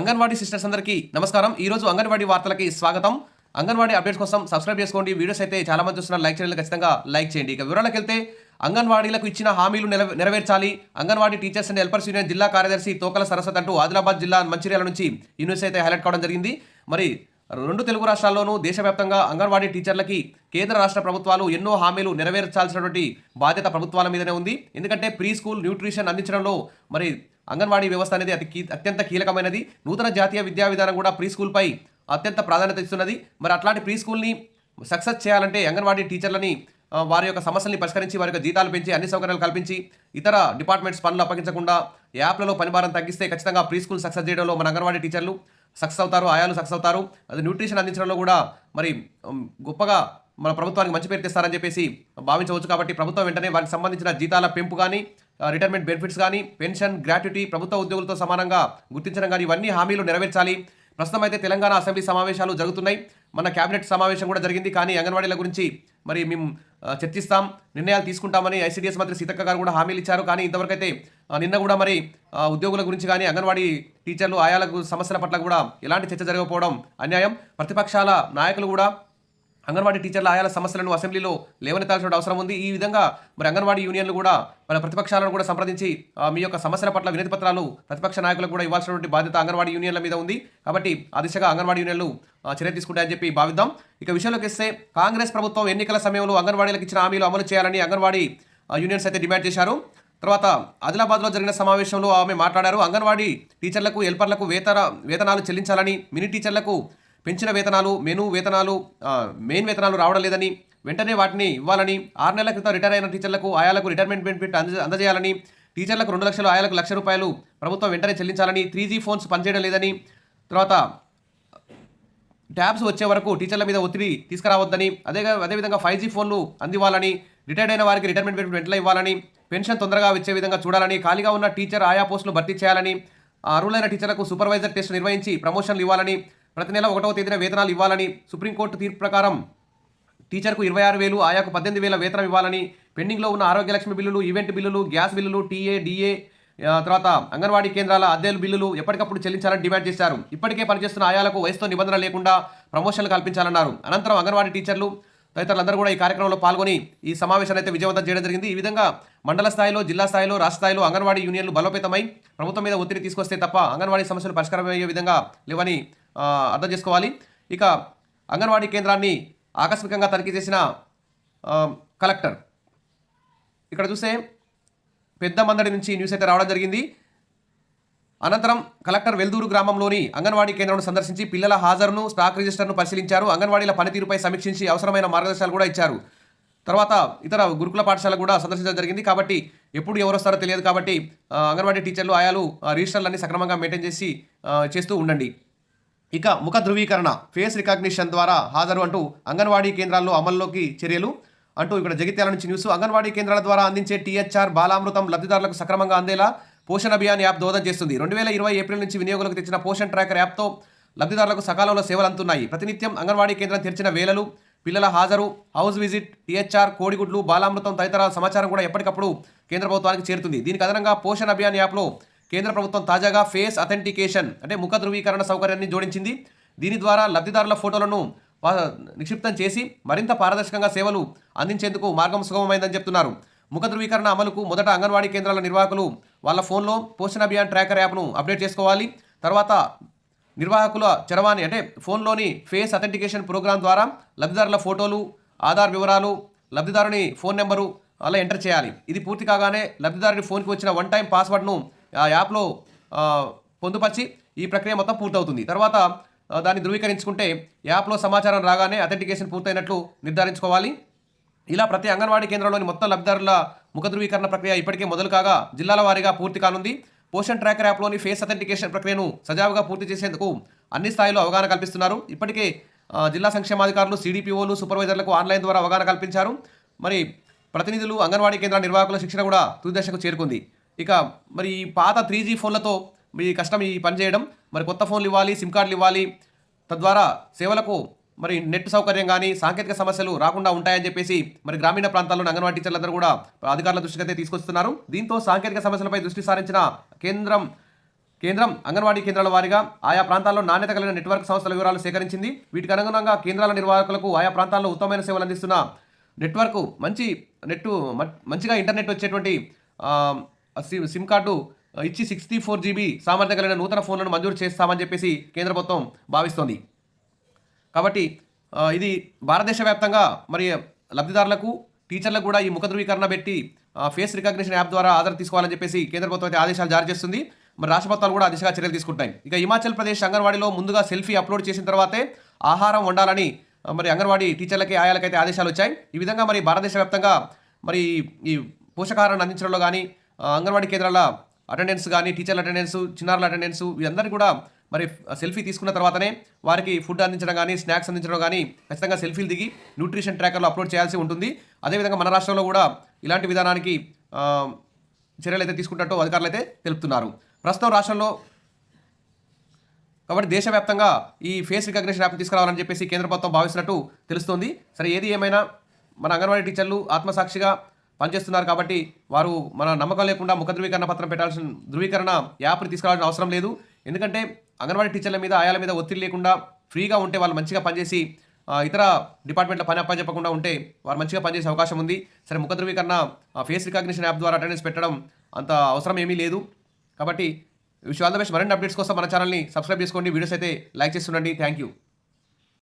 Anganwadi sisters అందరికీ నమస్కారం. ఈ రోజు అంగన్వాడీ వార్తలకి స్వాగతం. అంగన్వాడీ అప్డేట్స్ కోసం సబ్స్క్రైబ్ చేసుకోండి. వీడియోస్ అయితే చాలా మంది చూస్తున్నారు, లైక్ చేయాలి, ఖచ్చితంగా లైక్ చేయండి. ఇక వివరాలకు వెళ్తే అంగన్వాడీలకు ఇచ్చిన హామీలు నెరవేర్చాలి. Anganwadi teachers and helpers union జిల్లా కార్యదర్శి తోకల సరస్వతి అంటూ ఆదిలాబాద్ జిల్లా మంచిర్యాల నుంచి ఈ న్యూస్ అయితే హైలైట్ కావడం జరిగింది. మరి రెండు తెలుగు రాష్ట్రాల్లోనూ దేశవ్యాప్తంగా అంగన్వాడీ టీచర్లకి కేంద్ర రాష్ట్ర ప్రభుత్వాలు ఎన్నో హామీలు నెరవేర్చాల్సినటువంటి బాధ్యత ప్రభుత్వాల మీదనే ఉంది. ఎందుకంటే ప్రీ స్కూల్ న్యూట్రిషన్ అందించడంలో మరి అంగన్వాడీ వ్యవస్థ అనేది అత్యంత కీలకమైనది. నూతన జాతీయ విద్యా విధానం కూడా ప్రీ స్కూల్పై అత్యంత ప్రాధాన్యత ఇస్తున్నది. మరి అట్లాంటి ప్రీ స్కూల్ని సక్సెస్ చేయాలంటే అంగన్వాడీ టీచర్లని వారి యొక్క సమస్యల్ని పరిష్కరించి వారి యొక్క జీతాలు పెంచి అన్ని సౌకర్యాలు కల్పించి ఇతర డిపార్ట్మెంట్స్ పనులు అప్పగించకుండా యాప్లలో పనిభారం తగ్గిస్తే ఖచ్చితంగా ప్రీ స్కూల్ సక్సెస్ చేయడంలో మన అంగన్వాడీ టీచర్లు సక్సెస్ అవుతారు, ఆయాలు సక్సెస్ అవుతారు. అది న్యూట్రిషన్ అందించడంలో కూడా మరి గొప్పగా మన ప్రభుత్వానికి మంచి పేరు తెస్తారని చెప్పేసి భావించవచ్చు. కాబట్టి ప్రభుత్వం వెంటనే వారికి సంబంధించిన జీతాల పెంపు కానీ, రిటైర్మెంట్ బెనిఫిట్స్ కానీ, పెన్షన్, గ్రాట్యుటీ ప్రభుత్వ ఉద్యోగులతో సమానంగా గుర్తించడం కానీ ఇవన్నీ హామీలు నెరవేర్చాలి. ప్రస్తుతం అయితే తెలంగాణ అసెంబ్లీ సమావేశాలు జరుగుతున్నాయి. మన కేబినెట్ సమావేశం కూడా జరిగింది. కానీ అంగన్వాడీల గురించి మరి మేము చర్చిస్తాం, నిర్ణయాలు తీసుకుంటామని ఐసీడీఎస్ మంత్రి సీతక్క గారు కూడా హామీలు ఇచ్చారు. కానీ ఇంతవరకు అయితే నిన్న కూడా మరి ఉద్యోగుల గురించి కానీ అంగన్వాడీ టీచర్లు ఆయాలకు సమస్యల పట్ల కూడా ఎలాంటి చర్చ జరగకపోవడం అన్యాయం. ప్రతిపక్షాల నాయకులు కూడా అంగన్వాడీ టీచర్ల ఆయాల సమస్యలను అసెంబ్లీలో లేవనెత్తాల్సిన అవసరం ఉంది. ఈ విధంగా మరి అంగన్వాడీ యూనియన్లు కూడా మన ప్రతిపక్షాలను కూడా సంప్రదించి మీ యొక్క సమస్యల పట్ల వినతి పత్రాలు ప్రతిపక్ష నాయకులకు కూడా ఇవ్వాల్సినటువంటి బాధ్యత అంగన్వాడీ యూనియన్ల మీద ఉంది. కాబట్టి ఆ దిశగా అంగన్వాడీ యూనియన్లు చర్య తీసుకుంటాయని చెప్పి భావిద్దాం. ఇక విషయంలోకి వస్తే కాంగ్రెస్ ప్రభుత్వం ఎన్నికల సమయంలో అంగన్వాడీలకు ఇచ్చిన హామీలు అమలు చేయాలని అంగన్వాడీ యూనియన్స్ అయితే డిమాండ్ చేశారు. తర్వాత ఆదిలాబాద్లో జరిగిన సమావేశంలో ఆమె మాట్లాడారు. అంగన్వాడీ టీచర్లకు, హెల్పర్లకు వేతనాలు చెల్లించాలని, మినీ టీచర్లకు పెంచిన వేతనాలు, మెయిన్ వేతనాలు రావడం లేదని, వెంటనే వాటిని ఇవ్వాలని, 6 నెలల క్రితం రిటైర్ అయిన టీచర్లకు, ఆయాలకు రిటైర్మెంట్ బెనిఫిట్ అందజేయాలని, టీచర్లకు 2 లక్షలు, ఆయాలకు ₹1,00,000 ప్రభుత్వం వెంటనే చెల్లించాలని, 3G ఫోన్స్ పనిచేయడం లేదని, తర్వాత ట్యాబ్స్ వచ్చే వరకు టీచర్ల మీద ఒత్తిడి తీసుకురావద్దని, అదేవిధంగా 5G ఫోన్లు అందివ్వాలని, రిటైర్డ్ అయిన వారికి రిటైర్మెంట్ బెనిఫిట్ వెంటనే ఇవ్వాలని, పెన్షన్ తొందరగా వచ్చే విధంగా చూడాలని, ఖాళీగా ఉన్న టీచర్ ఆయా పోస్టులు భర్తీ చేయాలని, అర్హులైన టీచర్లకు సూపర్వైజర్ టెస్ట్ నిర్వహించి ప్రమోషన్లు ఇవ్వాలని, ప్రతి నెల 1వ తేదీన వేతనాలు ఇవ్వాలని, సుప్రీంకోర్టు తీర్పు ప్రకారం టీచర్కు 26,000, ఆయాకు 18,000 వేతనం ఇవ్వాలని, పెండింగ్లో ఉన్న ఆరోగ్యలక్ష్మి బిల్లులు, ఈవెంట్ బిల్లులు, గ్యాస్ బిల్లులు, టీఏ, డిఏ, తర్వాత అంగన్వాడీ కేంద్రాల అద్దెలు బిల్లులు ఎప్పటికప్పుడు చెల్లించాలని డిమాండ్ చేశారు. ఇప్పటికే పనిచేస్తున్న ఆయాలకు వయసుతో నిబంధన లేకుండా ప్రమోషన్లు కల్పించాలన్నారు. అనంతరం అంగన్వాడీ టీచర్లు తదితరులందరూ కూడా ఈ కార్యక్రమంలో పాల్గొని ఈ సమావేశాన్ని అయితే విజయవంతం చేయడం జరిగింది. ఈ విధంగా మండల స్థాయిలో, జిల్లా స్థాయిలో, రాష్ట్ర స్థాయిలో అంగన్వాడీ యూనియన్లు బలోపేతమై ప్రభుత్వం మీద ఒత్తిడి తీసుకొస్తే తప్ప అంగన్వాడీ సమస్యలు పరిష్కారం అయ్యే విధంగా లేవని అర్థం చేసుకోవాలి. ఇక అంగన్వాడీ కేంద్రాన్ని ఆకస్మికంగా తనిఖీ చేసిన కలెక్టర్, ఇక్కడ చూస్తే పెద్ద మందడి నుంచి న్యూస్ అయితే రావడం జరిగింది. అనంతరం కలెక్టర్ వెల్దూరు గ్రామంలోని అంగన్వాడీ కేంద్రాన్ని సందర్శించి పిల్లల హాజరును, స్టాక్ రిజిస్టర్ను పరిశీలించారు. అంగన్వాడీల పనితీరుపై సమీక్షించి అవసరమైన మార్గదర్శకాలు కూడా ఇచ్చారు. తర్వాత ఇతర గురుకుల పాఠశాల కూడా సందర్శించడం జరిగింది. కాబట్టి ఎప్పుడు ఎవరు వస్తారో తెలియదు. కాబట్టి అంగన్వాడీ టీచర్లు, ఆయాలు రిజిస్టర్లన్నీ సక్రమంగా మెయింటైన్ చేస్తూ ఉండండి. ఇక ముఖ ధృవీకరణ, ఫేస్ రికగ్నిషన్ ద్వారా హాజరు అంటూ అంగన్వాడీ కేంద్రాల్లో అమల్లోకి చర్యలు అంటూ ఇక్కడ జగిత్యాల నుంచి న్యూస్. అంగన్వాడీ కేంద్రాల ద్వారా అందించే టీహెచ్ఆర్, బాలామృతం లబ్ధిదారులకు సక్రమంగా అందేలా పోషణ్ అభియాన్ యాప్ దోహదం చేస్తుంది. 2020 ఏప్రిల్ నుంచి వినియోగంలోకి తెచ్చిన పోషణ్ ట్రాకర్ యాప్తో లబ్ధిదారులకు సకాలంలో సేవలు అందుతున్నాయి. ప్రతినిత్యం అంగన్వాడీ కేంద్రం తెరిచిన వేళలు, పిల్లల హాజరు, హౌస్ విజిట్, టీహెచ్ఆర్, కోడిగుడ్లు, బాలామృతం తదితర సమాచారం కూడా ఎప్పటికప్పుడు కేంద్ర ప్రభుత్వానికి చేరుతుంది. దీనికి అదనంగా పోషణ్ అభియాన్ యాప్లో కేంద్ర ప్రభుత్వం తాజాగా ఫేస్ అథెంటికేషన్ అంటే ముఖ ధృవీకరణ సౌకర్యాన్ని జోడించింది. దీని ద్వారా లబ్ధిదారుల ఫోటోలను నిక్షిప్తం చేసి మరింత పారదర్శకంగా సేవలు అందించేందుకు మార్గం సుగమమైందని చెప్తున్నారు. ముఖ ధృవీకరణ అమలుకు మొదట అంగన్వాడీ కేంద్రాల నిర్వాహకులు వాళ్ళ ఫోన్లో పోషణ్ అభియాన్ ట్రాకర్ యాప్ను అప్డేట్ చేసుకోవాలి. తర్వాత నిర్వాహకుల చరవాణి అంటే ఫోన్లోని ఫేస్ అథెంటికేషన్ ప్రోగ్రామ్ ద్వారా లబ్ధిదారుల ఫోటోలు, ఆధార్ వివరాలు, లబ్ధిదారుని ఫోన్ నెంబరు అలా ఎంటర్ చేయాలి. ఇది పూర్తి కాగానే లబ్ధిదారుని ఫోన్కి వచ్చిన 1 టైం పాస్వర్డ్ను ఆ యాప్లో పొందుపరిచి ఈ ప్రక్రియ మొత్తం పూర్తవుతుంది. తర్వాత దాన్ని ధృవీకరించుకుంటే యాప్లో సమాచారం రాగానే అథెంటికేషన్ పూర్తయినట్లు నిర్ధారించుకోవాలి. ఇలా ప్రతి అంగన్వాడీ కేంద్రంలోని మొత్తం లబ్ధిదారుల ముఖ ధృవీకరణ ప్రక్రియ ఇప్పటికే మొదలు కాగా జిల్లాల వారీగా పూర్తి కానుంది. పోషణ్ ట్రాకర్ యాప్లోని ఫేస్ అథెంటికేషన్ ప్రక్రియను సజావుగా పూర్తి చేసేందుకు అన్ని స్థాయిలో అవగాహన కల్పిస్తున్నారు. ఇప్పటికే జిల్లా సంక్షేమాధికారులు, సిడిపిఓలు, సూపర్వైజర్లకు ఆన్లైన్ ద్వారా అవగాహన కల్పించారు. మరి ప్రతినిధులు, అంగన్వాడీ కేంద్ర నిర్వాహకుల శిక్షణ కూడా తుది దశకు చేరుకుంది. ఇక మరి ఈ పాత 3G ఫోన్లతో మీ కష్టం ఈ పని చేయడం, మరి కొత్త ఫోన్లు ఇవ్వాలి, సిమ్ కార్డులు ఇవ్వాలి, తద్వారా సేవలకు మరి నెట్ సౌకర్యం కానీ సాంకేతిక సమస్యలు రాకుండా ఉంటాయని చెప్పేసి మరి గ్రామీణ ప్రాంతాల్లోని అంగన్వాడీ టీచర్లందరూ కూడా అధికారుల దృష్టికి అయితే తీసుకొస్తున్నారు. దీంతో సాంకేతిక సమస్యలపై దృష్టి సారించిన కేంద్రం కేంద్రం అంగన్వాడీ కేంద్రాల వారీగా ఆయా ప్రాంతాల్లో నాణ్యత కలిగిన నెట్వర్క్ సంస్థల వివరాలు సేకరించింది. వీటికి అనుగుణంగా కేంద్రాల నిర్వాహకులకు ఆయా ప్రాంతాల్లో ఉత్తమమైన సేవలు అందిస్తున్న నెట్వర్క్ మంచిగా ఇంటర్నెట్ వచ్చేటువంటి సిమ్ కార్డు ఇచ్చి 64 GB సామర్థ్యం కలిగిన నూతన ఫోన్లను మంజూరు చేస్తామని చెప్పేసి కేంద్ర ప్రభుత్వం భావిస్తోంది. కాబట్టి ఇది భారతదేశ వ్యాప్తంగా మరి లబ్ధిదారులకు టీచర్లకు కూడా ఈ ముఖ ధృవీకరణ పెట్టి ఫేస్ రికగ్నిషన్ యాప్ ద్వారా ఆధార్ తీసుకోవాలని చెప్పేసి కేంద్ర ప్రభుత్వం అయితే ఆదేశాలు జారీ చేస్తుంది. మరి రాష్ట్ర ప్రభుత్వాలు కూడా దిశగా చర్యలు తీసుకుంటాయి. ఇక హిమాచల్ ప్రదేశ్ అంగన్వాడీలో ముందుగా సెల్ఫీ అప్లోడ్ చేసిన తర్వాతే ఆహారం వండాలని మరి అంగన్వాడీ టీచర్లకి ఆయాలకైతే ఆదేశాలు వచ్చాయి. ఈ విధంగా మరి భారతదేశ వ్యాప్తంగా మరి ఈ పోషకాహారాన్ని అందించడంలో కానీ అంగన్వాడీ కేంద్రాల అటెండెన్స్ కానీ టీచర్ల అటెండెన్స్ చిన్నారుల అటెండెన్స్ వీరందరికీ కూడా మరి సెల్ఫీ తీసుకున్న తర్వాతనే వారికి ఫుడ్ అందించడం కానీ స్నాక్స్ అందించడం కానీ ఖచ్చితంగా సెల్ఫీలు దిగి న్యూట్రిషన్ ట్రాకర్లో అప్లోడ్ చేయాల్సి ఉంటుంది. అదేవిధంగా మన రాష్ట్రంలో కూడా ఇలాంటి విధానానికి చర్యలు అయితే తీసుకుంటున్నట్టు అధికారులు అయితే తెలుపుతున్నారు. ప్రస్తుతం రాష్ట్రంలో కాబట్టి దేశవ్యాప్తంగా ఈ ఫేస్ రికగ్నిషన్ యాప్ తీసుకురావాలని చెప్పేసి కేంద్ర ప్రభుత్వం భావిస్తున్నట్టు తెలుస్తోంది. సరే ఏది ఏమైనా మన అంగన్వాడీ టీచర్లు ఆత్మసాక్షిగా పనిచేస్తున్నారు కాబట్టి వారు మన నమ్మకం లేకుండా ముఖ ధృవీకరణ పత్రం పెట్టాల్సిన ధృవీకరణ యాప్ని తీసుకురావాల్సిన అవసరం లేదు. ఎందుకంటే అంగన్వాడీ టీచర్ల మీద ఆయాల మీద ఒత్తిడి లేకుండా ఫ్రీగా ఉంటే వాళ్ళు మంచిగా పనిచేసి ఇతర డిపార్ట్మెంట్ల పని అప్పచెప్పకుండా ఉంటే వారు మంచిగా పనిచేసే అవకాశం ఉంది. సరే ముఖ ధృవీకరణ ఫేస్ రికగ్నిషన్ యాప్ ద్వారా అటెండెన్స్ పెట్టడం అంత అవసరం ఏమీ లేదు. కాబట్టి విష్ ఆల్ ద బెస్ట్. మరిన్ని అప్డేట్స్ కోసం మన ఛానల్ని సబ్స్క్రైబ్ చేసుకోండి. వీడియోస్ అయితే లైక్ చేస్తుండండి. Thank you.